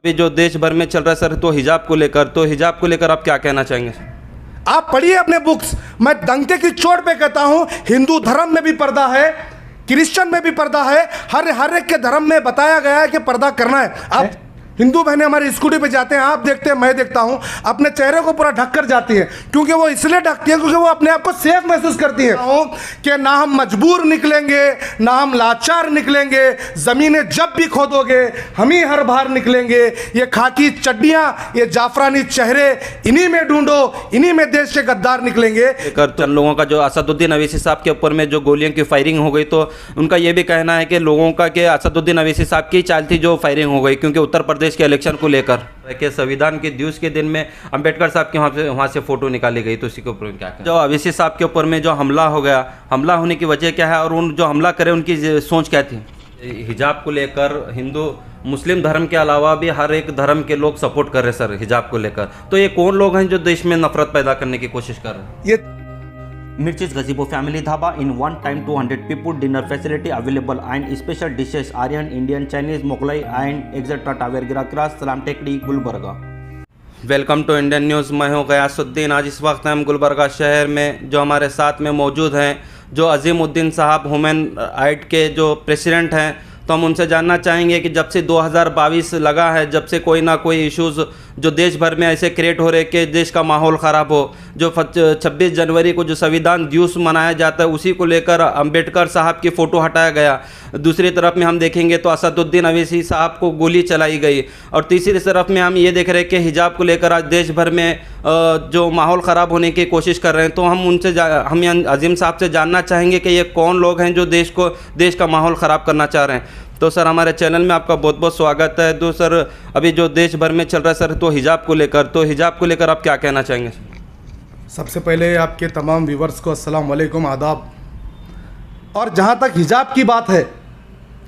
अभी जो देश भर में चल रहा है सर, तो हिजाब को लेकर आप क्या कहना चाहेंगे? आप पढ़िए अपने बुक्स। मैं डंके की चोट पे कहता हूं, हिंदू धर्म में भी पर्दा है, क्रिश्चियन में भी पर्दा है, हर एक के धर्म में बताया गया है कि पर्दा करना है। आप हिंदू बहनें हमारी स्कूटी पे जाते हैं, आप देखते हैं, मैं देखता हूं, अपने चेहरे को पूरा ढक कर जाती हैं, क्योंकि वो इसलिए ढकती है क्योंकि वो अपने आप को सेफ महसूस करती है कि ना हम मजबूर निकलेंगे, ना हम लाचार निकलेंगे, जमीनें जब भी खोदोगे हम ही हर बार निकलेंगे। ये खाकी चड्डियां, ये जाफरानी चेहरे, इन्हीं में ढूंढो, इन्हीं में देश के गद्दार निकलेंगे। चंद लोगों का जो असदुद्दीन अवैसी साहब के ऊपर में जो गोलियों की फायरिंग हो गई, तो उनका ये भी कहना है कि लोगों का कि असदुद्दीन अवैसी साहब की चाल थी जो फायरिंग हो गई, क्योंकि उत्तर प्रदेश के इलेक्शन को लेकर कि संविधान के दिवस के दिन में अंबेडकर साहब की वहाँ से फोटो निकाली गई, तो उसी के ऊपर क्या कहें? जो अवैसी साहब के ऊपर में जो हमला हो गया, हमला होने की वजह क्या है और उन जो हमला करे उनकी सोच क्या थी? हिजाब को लेकर हिंदू मुस्लिम धर्म के अलावा भी हर एक धर्म के लोग सपोर्ट कर रहे सर हिजाब को लेकर, तो ये कौन लोग हैं जो देश में नफरत पैदा करने की कोशिश कर रहे हैं? ये Mirchi's Gazebo Family Dhaba in one time 200 people dinner facility available and special dishes Aryan, Indian, Chinese, Mughlai and etc. Tower Grass Salam Tekdi Gulbarga. Welcome to Indian news. मैं हूँ गयासुद्दीन। आज इस वक्त हम गुलबर्गा शहर में जो हमारे साथ में मौजूद हैं जो अजीमुद्दीन साहब ह्यूमन राइट के जो प्रेसिडेंट हैं, तो हम उनसे जानना चाहेंगे कि जब से 2022 लगा है, जब से कोई ना कोई इश्यूज़ जो देश भर में ऐसे क्रिएट हो रहे कि देश का माहौल ख़राब हो, जो 26 जनवरी को जो संविधान दिवस मनाया जाता है उसी को लेकर अंबेडकर साहब की फ़ोटो हटाया गया, दूसरी तरफ में हम देखेंगे तो असदुद्दीन अवैसी साहब को गोली चलाई गई, और तीसरी तरफ में हम ये देख रहे हैं कि हिजाब को लेकर आज देश भर में जो माहौल ख़राब होने की कोशिश कर रहे हैं। तो हम उनसे हम अजीम साहब से जानना चाहेंगे कि ये कौन लोग हैं जो देश का माहौल ख़राब करना चाह रहे हैं। तो सर, हमारे चैनल में आपका बहुत बहुत स्वागत है। तो सर, अभी जो देश भर में चल रहा है सर, तो हिजाब को लेकर आप क्या कहना चाहेंगे? सबसे पहले आपके तमाम व्यूवर्स को अस्सलाम वालेकुम, आदाब। और जहाँ तक हिजाब की बात है,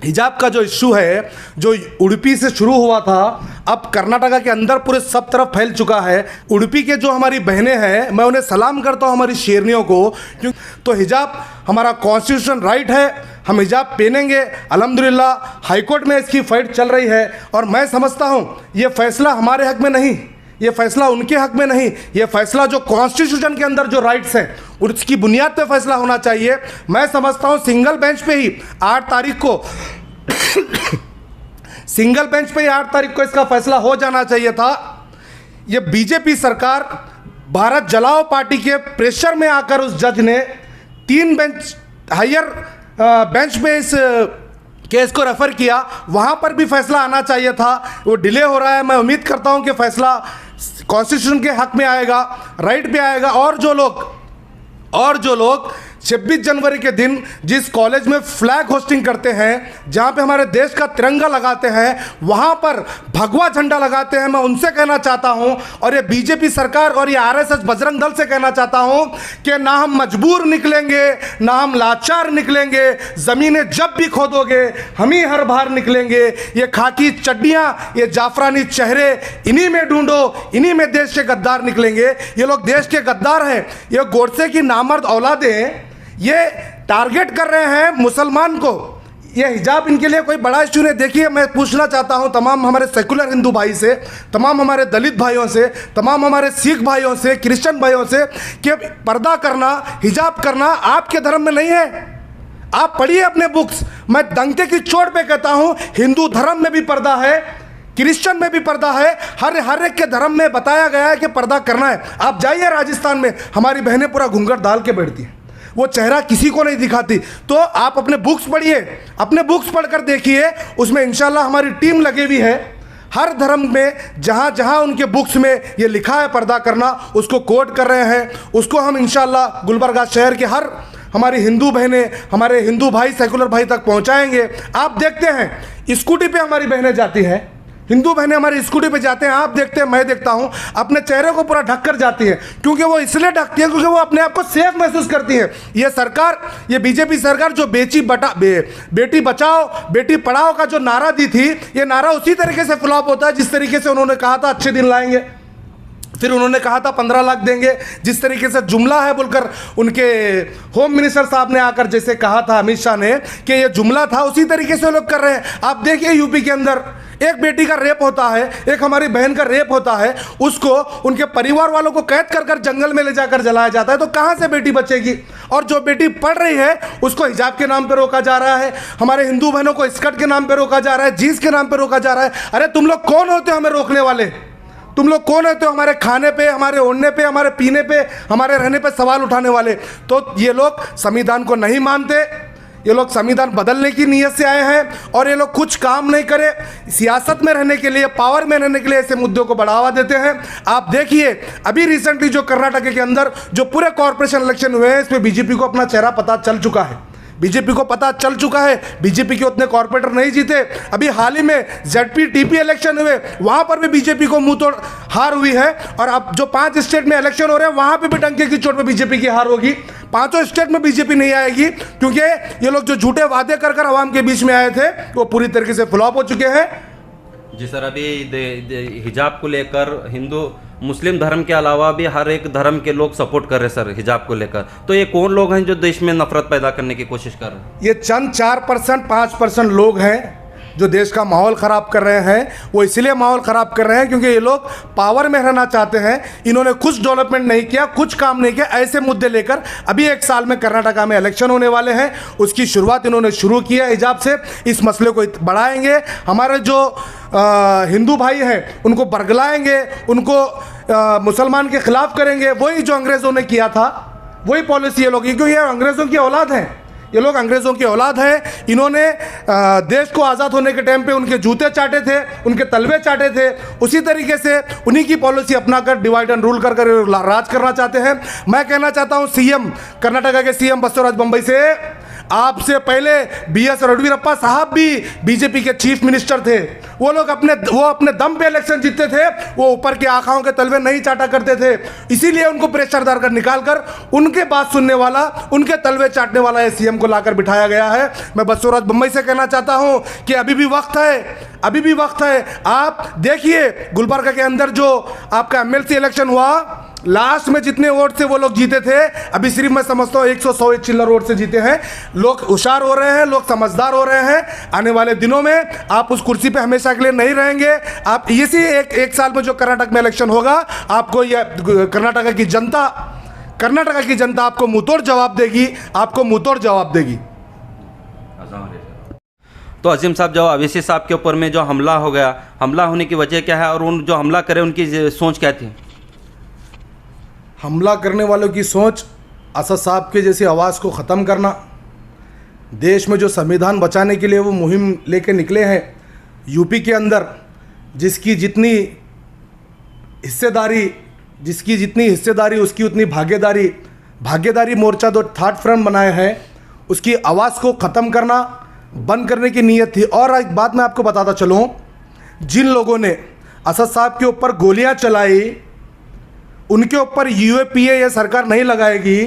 हिजाब का जो इशू है जो उडुपी से शुरू हुआ था, अब कर्नाटका के अंदर पूरे सब तरफ फैल चुका है। उडुपी के जो हमारी बहनें हैं, मैं उन्हें सलाम करता हूँ, हमारी शेरनियों को, क्यों तो हिजाब हमारा कॉन्स्टिट्यूशन राइट है, हम हिजाब पहनेंगे। अल्हम्दुलिल्लाह हाईकोर्ट में इसकी फाइट चल रही है, और मैं समझता हूँ ये फैसला हमारे हक में नहीं, ये फैसला उनके हक में नहीं, ये फैसला जो कॉन्स्टिट्यूशन के अंदर जो राइट्स हैं उसकी बुनियाद पे फैसला होना चाहिए। मैं समझता हूँ सिंगल बेंच पे ही 8 तारीख को सिंगल बेंच पे ही 8 तारीख को इसका फैसला हो जाना चाहिए था। ये बीजेपी सरकार भारत जलाओ पार्टी के प्रेशर में आकर उस जज ने 3 बेंच हायर बेंच पे इस केस को रेफर किया, वहाँ पर भी फैसला आना चाहिए था। वो डिले हो रहा है, मैं उम्मीद करता हूँ कि फैसला कॉन्स्टिट्यूशन के हक में आएगा, राइट पे आएगा। और जो लोग 26 जनवरी के दिन जिस कॉलेज में फ्लैग होस्टिंग करते हैं, जहाँ पे हमारे देश का तिरंगा लगाते हैं, वहाँ पर भगवा झंडा लगाते हैं, मैं उनसे कहना चाहता हूँ, और ये बीजेपी सरकार और ये आरएसएस बजरंग दल से कहना चाहता हूँ कि ना हम मजबूर निकलेंगे, ना हम लाचार निकलेंगे, ज़मीनें जब भी खोदोगे हम ही हर बार निकलेंगे। ये खाकी चड्डियाँ, ये जाफरानी चेहरे, इन्हीं में ढूंढो, इन्हीं में देश के गद्दार निकलेंगे। ये लोग देश के गद्दार हैं, ये गोडसे की नामर्द औलादें ये टारगेट कर रहे हैं मुसलमान को। ये हिजाब इनके लिए कोई बड़ा इशू नहीं। देखिए, मैं पूछना चाहता हूँ तमाम हमारे सेकुलर हिंदू भाई से, तमाम हमारे दलित भाइयों से, तमाम हमारे सिख भाइयों से, क्रिश्चियन भाइयों से, कि पर्दा करना, हिजाब करना आपके धर्म में नहीं है। आप पढ़िए अपने बुक्स। मैं डंके की चोट पे कहता हूँ, हिंदू धर्म में भी पर्दा है, क्रिश्चियन में भी पर्दा है, हर एक के धर्म में बताया गया है कि पर्दा करना है। आप जाइए राजस्थान में, हमारी बहनें पूरा घूंघट डाल के बैठती हैं, वो चेहरा किसी को नहीं दिखाती। तो आप अपने बुक्स पढ़िए, अपने बुक्स पढ़कर देखिए, उसमें इंशाल्लाह हमारी टीम लगी हुई है। हर धर्म में जहाँ जहाँ उनके बुक्स में ये लिखा है पर्दा करना, उसको कोट कर रहे हैं, उसको हम इंशाल्लाह गुलबर्गा शहर के हर हमारी हिंदू बहनें, हमारे हिंदू भाई, सेकुलर भाई तक पहुँचाएंगे। आप देखते हैं स्कूटी पे हमारी बहनें जाती हैं, हिंदू बहनें हमारी स्कूटी पे जाते हैं, आप देखते हैं, मैं देखता हूं, अपने चेहरे को पूरा ढक कर जाती है, क्योंकि वो इसलिए ढकती है क्योंकि वो अपने आप को सेफ महसूस करती है। ये सरकार, ये बीजेपी सरकार जो बेटी बचाओ बेटी पढ़ाओ का जो नारा दी थी, ये नारा उसी तरीके से फ्लॉप होता है जिस तरीके से उन्होंने कहा था अच्छे दिन लाएंगे। फिर उन्होंने कहा था 15 लाख देंगे। जिस तरीके से जुमला है बोलकर उनके होम मिनिस्टर साहब ने आकर जैसे कहा था अमित शाह ने कि ये जुमला था, उसी तरीके से लोग कर रहे हैं। आप देखिए यूपी के अंदर एक बेटी का रेप होता है, एक हमारी बहन का रेप होता है, उसको उनके परिवार वालों को कैद कर कर जंगल में ले जाकर जलाया जाता है। तो कहाँ से बेटी बचेगी? और जो बेटी पढ़ रही है उसको हिजाब के नाम पर रोका जा रहा है, हमारे हिंदू बहनों को स्कर्ट के नाम पर रोका जा रहा है, जीन्स के नाम पर रोका जा रहा है। अरे तुम लोग कौन होते हो हमें रोकने वाले? तुम लोग कौन होते हो हमारे खाने पे, हमारे ओढ़ने पे, हमारे पीने पे, हमारे रहने पे सवाल उठाने वाले? तो ये लोग संविधान को नहीं मानते, ये लोग संविधान बदलने की नीयत से आए हैं और ये लोग कुछ काम नहीं करे, सियासत में रहने के लिए, पावर में रहने के लिए ऐसे मुद्दों को बढ़ावा देते हैं। आप देखिए अभी रिसेंटली जो कर्नाटक के अंदर जो पूरे कॉर्पोरेशन इलेक्शन हुए हैं, इसमें बीजेपी को अपना चेहरा पता चल चुका है। बीजेपी को पता चल चुका है बीजेपी के उतने कॉर्पोरेटर नहीं जीते। अभी हाल ही में जेडपी टीपी इलेक्शन हुए, वहां पर भी बीजेपी को मुंह तोड़ हार हुई है। और अब जो 5 स्टेट में इलेक्शन हो रहे हैं वहां पे भी डंके की चोट पे बीजेपी की हार होगी। 5 स्टेट में बीजेपी नहीं आएगी, क्योंकि ये लोग जो झूठे वादे कर कर आवाम के बीच में आए थे वो पूरी तरीके से फ्लॉप हो चुके हैं। जी सर, अभी हिजाब को लेकर हिंदू मुस्लिम धर्म के अलावा भी हर एक धर्म के लोग सपोर्ट कर रहे हैं सर हिजाब को लेकर। तो ये कौन लोग हैं जो देश में नफरत पैदा करने की कोशिश कर रहे हैं? ये चंद 4% 5% लोग हैं जो देश का माहौल ख़राब कर रहे हैं। वो इसलिए माहौल ख़राब कर रहे हैं क्योंकि ये लोग पावर में रहना चाहते हैं। इन्होंने कुछ डेवलपमेंट नहीं किया, कुछ काम नहीं किया। ऐसे मुद्दे लेकर अभी 1 साल में कर्नाटका में इलेक्शन होने वाले हैं, उसकी शुरुआत इन्होंने शुरू किया हिजाब से। इस मसले को बढ़ाएंगे, हमारे जो हिंदू भाई हैं उनको बरगलाएंगे, उनको मुसलमान के खिलाफ करेंगे। वही जो अंग्रेज़ों ने किया था वही पॉलिसी ये लोग, क्योंकि ये अंग्रेज़ों की औलाद हैं, ये लोग अंग्रेज़ों की औलाद हैं। इन्होंने देश को आज़ाद होने के टाइम पे उनके जूते चाटे थे, उनके तलवे चाटे थे। उसी तरीके से उन्हीं की पॉलिसी अपनाकर डिवाइड एंड रूल कर कर राज करना चाहते हैं। मैं कहना चाहता हूं सीएम कर्नाटका के सीएम बसवराज बम्बई से, आपसे पहले बीएस येडियुरप्पा साहब भी बीजेपी के चीफ मिनिस्टर थे। वो लोग अपने दम पे इलेक्शन जीतते थे, वो ऊपर के आंखों के तलवे नहीं चाटा करते थे। इसीलिए उनको प्रेशर डालकर निकालकर उनके बात सुनने वाला, उनके तलवे चाटने वाला ये सीएम को लाकर बिठाया गया है। मैं बसवराज बम्बई से कहना चाहता हूं कि अभी भी वक्त है, अभी भी वक्त है। आप देखिए गुलबर्गा के अंदर जो आपका एमएलसी इलेक्शन हुआ, लास्ट में जितने वोट से वो लोग जीते थे, अभी सिर्फ मैं समझता हूँ 100 चिल्लर वोट से जीते हैं। लोग होशियार हो रहे हैं, लोग समझदार हो रहे हैं। आने वाले दिनों में आप उस कुर्सी पे हमेशा के लिए नहीं रहेंगे। आप इसी एक साल में जो कर्नाटक में इलेक्शन होगा, आपको यह कर्नाटका की जनता आपको मुंहतोड़ जवाब देगी, आपको मुंहतोड़ जवाब देगी। तो अजीम साहब, जो अवैसी साहब के ऊपर में जो हमला हो गया, हमला होने की वजह क्या है और उन जो हमला करे उनकी सोच क्या थी? हमला करने वालों की सोच असद साहब के जैसी आवाज़ को ख़त्म करना। देश में जो संविधान बचाने के लिए वो मुहिम लेके निकले हैं, यूपी के अंदर जिसकी जितनी हिस्सेदारी उसकी उतनी भागीदारी मोर्चा जो थर्ड फ्रंट बनाए हैं, उसकी आवाज़ को ख़त्म करना, बंद करने की नीयत थी। और एक बात मैं आपको बताता चलूँ, जिन लोगों ने असद साहब के ऊपर गोलियां चलाई, उनके ऊपर यूएपीए ये सरकार नहीं लगाएगी।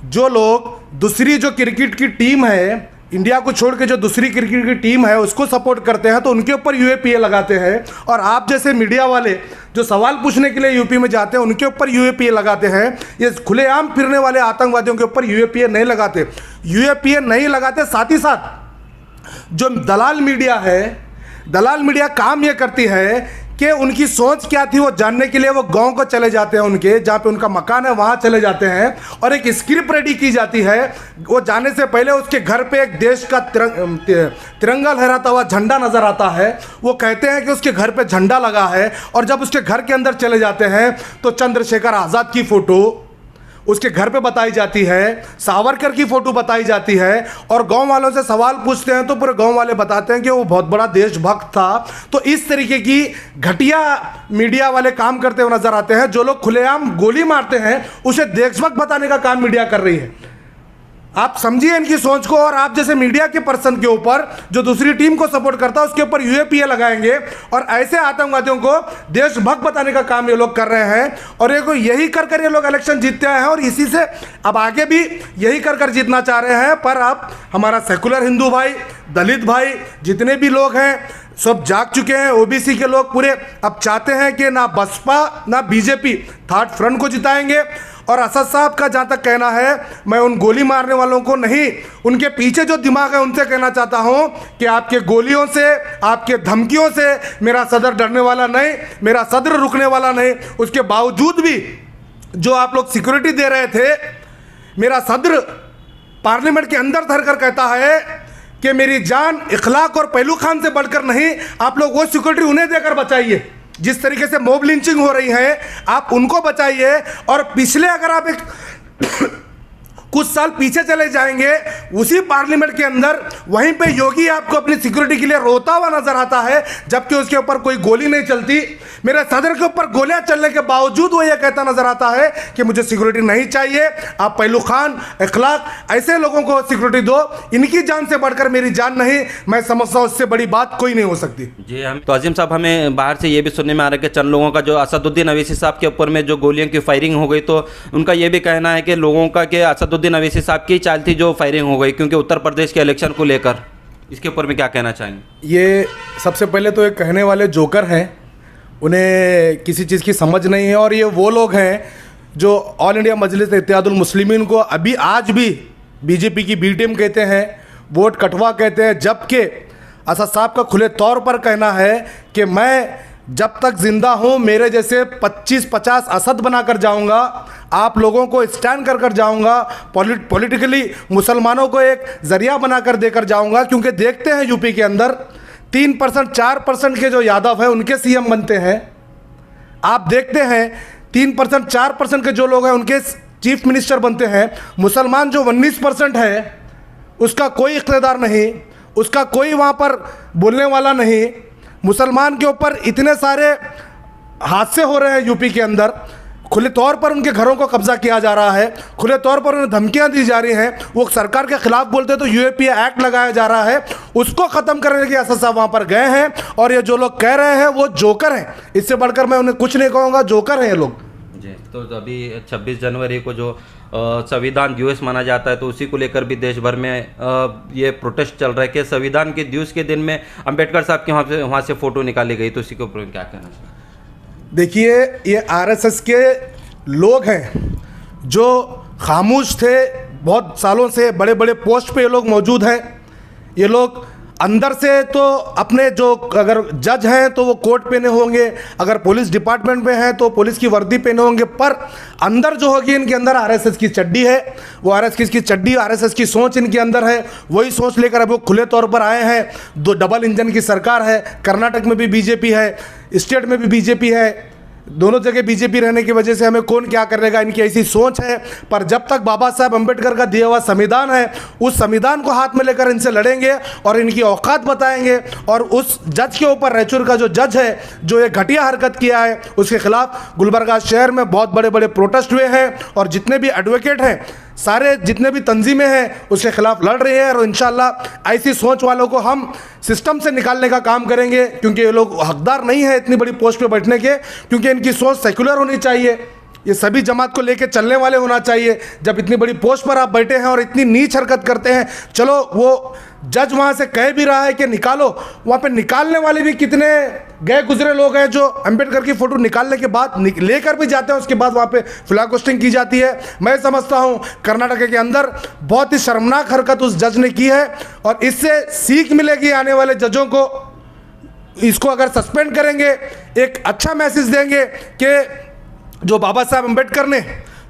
जो लोग दूसरी जो क्रिकेट की टीम है, इंडिया को छोड़ के जो दूसरी क्रिकेट की टीम है उसको सपोर्ट करते हैं, तो उनके ऊपर यूएपीए लगाते हैं। और आप जैसे मीडिया वाले जो सवाल पूछने के लिए यूपी में जाते हैं, उनके ऊपर यूएपीए लगाते हैं। ये खुलेआम फिरने वाले आतंकवादियों के ऊपर यूएपीए नहीं लगाते, यूएपीए नहीं लगाते। साथ ही साथ जो दलाल मीडिया है, दलाल मीडिया काम ये करती है कि उनकी सोच क्या थी वो जानने के लिए वो गांव को चले जाते हैं, उनके जहाँ पे उनका मकान है वहाँ चले जाते हैं और एक स्क्रिप्ट रेडी की जाती है। वो जाने से पहले उसके घर पे एक देश का तिरंगा लहराता हुआ झंडा नज़र आता है। वो कहते हैं कि उसके घर पे झंडा लगा है, और जब उसके घर के अंदर चले जाते हैं तो चंद्रशेखर आज़ाद की फ़ोटो उसके घर पे बताई जाती है, सावरकर की फ़ोटो बताई जाती है। और गांव वालों से सवाल पूछते हैं तो पूरे गांव वाले बताते हैं कि वो बहुत बड़ा देशभक्त था। तो इस तरीके की घटिया मीडिया वाले काम करते हुए नजर आते हैं। जो लोग खुलेआम गोली मारते हैं उसे देशभक्त बताने का काम मीडिया कर रही है। आप समझिए इनकी सोच को। और आप जैसे मीडिया के पर्सन के ऊपर जो दूसरी टीम को सपोर्ट करता है उसके ऊपर यूएपीए लगाएंगे और ऐसे आतंकवादियों को देशभक्त बताने का काम ये लोग कर रहे हैं। और यही कर कर ये लोग इलेक्शन जीतते आए हैं और इसी से अब आगे भी यही कर कर जीतना चाह रहे हैं। पर अब हमारा सेकुलर हिंदू भाई, दलित भाई, जितने भी लोग हैं, सब जाग चुके हैं। ओबीसी के लोग पूरे अब चाहते हैं कि ना बसपा ना बीजेपी थर्ड फ्रंट को जिताएंगे। और असद साहब का जहाँ तक कहना है, मैं उन गोली मारने वालों को नहीं, उनके पीछे जो दिमाग है उनसे कहना चाहता हूँ कि आपके गोलियों से, आपके धमकियों से मेरा सदर डरने वाला नहीं, मेरा सदर रुकने वाला नहीं। उसके बावजूद भी जो आप लोग सिक्योरिटी दे रहे थे, मेरा सदर पार्लियामेंट के अंदर धर कर कहता है कि मेरी जान इखलाक और पहलू खान से बढ़कर नहीं, आप लोग वो सिक्योरिटी उन्हें देकर बचाइए। जिस तरीके से मॉब लिंचिंग हो रही है आप उनको बचाइए। और पिछले अगर आप एक कुछ साल पीछे चले जाएंगे, उसी पार्लियामेंट के अंदर वहीं पे योगी आपको अपनी सिक्योरिटी के लिए रोता हुआ नजर आता है, जबकि उसके ऊपर कोई गोली नहीं चलती। मेरे सदर के ऊपर गोलियां चलने के बावजूद वो ये कहता नजर आता है कि मुझे सिक्योरिटी नहीं चाहिए। आप पहलू खान, इखलाक, ऐसे लोगों को सिक्योरिटी दो, इनकी जान से बढ़कर मेरी जान नहीं। मैं समझता हूँ उससे बड़ी बात कोई नहीं हो सकती। जी हम तो अजीम साहब, हमें बाहर से ये भी सुनने में आ रहा है कि चंद लोगों का जो असदुद्दीन अवैसी साहब के ऊपर में जो गोलियों की फायरिंग हो गई, तो उनका ये भी कहना है कि लोगों का कि असदुद्दीन अवैसी साहब की चाल थी जो फायरिंग हो गई, क्योंकि उत्तर प्रदेश के इलेक्शन को लेकर। इसके ऊपर में क्या कहना चाहेंगे? ये सबसे पहले तो एक कहने वाले जोकर हैं, उन्हें किसी चीज़ की समझ नहीं है। और ये वो लोग हैं जो ऑल इंडिया मजलिस इत्तेहादुल मुस्लिमीन को अभी आज भी बीजेपी की बी टीम कहते हैं, वोट कटवा कहते हैं, जबकि असद साहब का खुले तौर पर कहना है कि मैं जब तक जिंदा हूँ मेरे जैसे 25-50 असद बनाकर जाऊँगा, आप लोगों को स्टैंड कर जाऊँगा, पॉलिटिकली मुसलमानों को एक ज़रिया बनाकर देकर जाऊँगा। क्योंकि देखते हैं यूपी के अंदर 3% 4% के जो यादव हैं उनके सीएम बनते हैं। आप देखते हैं 3% 4% के जो लोग हैं उनके चीफ मिनिस्टर बनते हैं। मुसलमान जो 19% है उसका कोई इख्तियार नहीं, उसका कोई वहाँ पर बोलने वाला नहीं। मुसलमान के ऊपर इतने सारे हादसे हो रहे हैं यूपी के अंदर, खुले तौर पर उनके घरों को कब्जा किया जा रहा है, खुले तौर पर उन्हें धमकियां दी जा रही हैं। वो सरकार के खिलाफ बोलते हैं तो यूएपीए एक्ट लगाया जा रहा है, उसको ख़त्म करने के असद साहब वहाँ पर गए हैं। और ये जो लोग कह रहे हैं वो जोकर हैं, इससे बढ़कर मैं उन्हें कुछ नहीं कहूँगा, जोकर हैं ये लोग। जी, तो अभी 26 जनवरी को जो संविधान दिवस माना जाता है, तो उसी को लेकर भी देश भर में ये प्रोटेस्ट चल रहा है कि संविधान के दिवस के दिन में अंबेडकर साहब के वहाँ से फ़ोटो निकाली गई, तो उसी के ऊपर क्या कहना चाहिए? देखिए, ये आरएसएस के लोग हैं जो खामोश थे बहुत सालों से, बड़े बड़े पोस्ट पे ये लोग मौजूद हैं। ये लोग अंदर से तो अपने जो अगर जज हैं तो वो कोट पहने होंगे, अगर पुलिस डिपार्टमेंट में हैं तो पुलिस की वर्दी पहने होंगे, पर अंदर जो होगी इनके अंदर आरएसएस की चड्डी है। वो आरएसएस की चड्डी, आरएसएस की सोच इनके अंदर है। वही सोच लेकर अब वो खुले तौर पर आए हैं। दो डबल इंजन की सरकार है, कर्नाटक में भी बीजेपी है, स्टेट में भी बीजेपी है, दोनों जगह बीजेपी रहने की वजह से हमें कौन क्या करेगा, इनकी ऐसी सोच है। पर जब तक बाबा साहब अम्बेडकर का दिया हुआ संविधान है, उस संविधान को हाथ में लेकर इनसे लड़ेंगे और इनकी औकात बताएंगे। और उस जज के ऊपर, रायचूर का जो जज है जो ये घटिया हरकत किया है, उसके खिलाफ गुलबर्गा शहर में बहुत बड़े बड़े प्रोटेस्ट हुए हैं। और जितने भी एडवोकेट हैं, सारे जितने भी तंजीमें हैं उसके खिलाफ लड़ रही है। और इंशाल्लाह ऐसी सोच वालों को हम सिस्टम से निकालने का काम करेंगे, क्योंकि ये लोग हकदार नहीं है इतनी बड़ी पोस्ट पे बैठने के। क्योंकि इनकी सोच सेकुलर होनी चाहिए, ये सभी जमात को लेके चलने वाले होना चाहिए। जब इतनी बड़ी पोस्ट पर आप बैठे हैं और इतनी नीच हरकत करते हैं, चलो वो जज वहाँ से कह भी रहा है कि निकालो, वहाँ पे निकालने वाले भी कितने गए गुजरे लोग हैं जो अम्बेडकर की फ़ोटो निकालने के बाद लेकर भी जाते हैं, उसके बाद वहाँ पे फ्लैग होस्टिंग की जाती है। मैं समझता हूँ कर्नाटक के अंदर बहुत ही शर्मनाक हरकत उस जज ने की है, और इससे सीख मिलेगी आने वाले जजों को। इसको अगर सस्पेंड करेंगे, एक अच्छा मैसेज देंगे कि जो बाबा साहब अम्बेडकर ने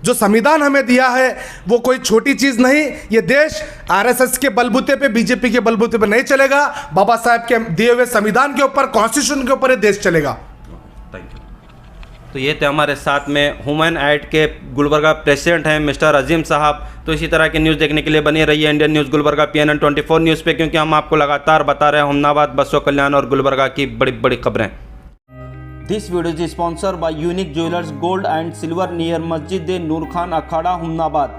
जो संविधान हमें दिया है वो कोई छोटी चीज़ नहीं। ये देश आरएसएस के बलबूते पे, बीजेपी के बलबूते पे नहीं चलेगा। बाबा साहब के दिए हुए संविधान के ऊपर, कॉन्स्टिट्यूशन के ऊपर ये देश चलेगा। Thank you. तो ये थे हमारे साथ में ह्यूमन राइट के गुलबर्गा प्रेसिडेंट हैं मिस्टर अजीम साहब। तो इसी तरह की न्यूज़ देखने के लिए बनी रहिए Indian news Gulbarga PNN 24 news पे, क्योंकि हम आपको लगातार बता रहे हैं हुमनाबाद, बसो कल्याण और गुलबर्गा की बड़ी बड़ी खबरें। This video is sponsored by Unique Jewelers Gold and Silver near Masjid Noor Khan Akhada, Humnabad.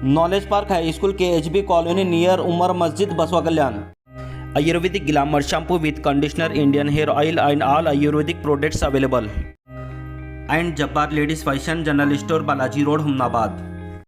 Knowledge Park High School KHB Colony near Umar Masjid, Baswa Kalyan. Ayurvedic Glamour Shampoo with Conditioner, Indian Hair Oil and all Ayurvedic products available. And Jabbar Ladies Fashion General Store, Balaji Road, Humnabad.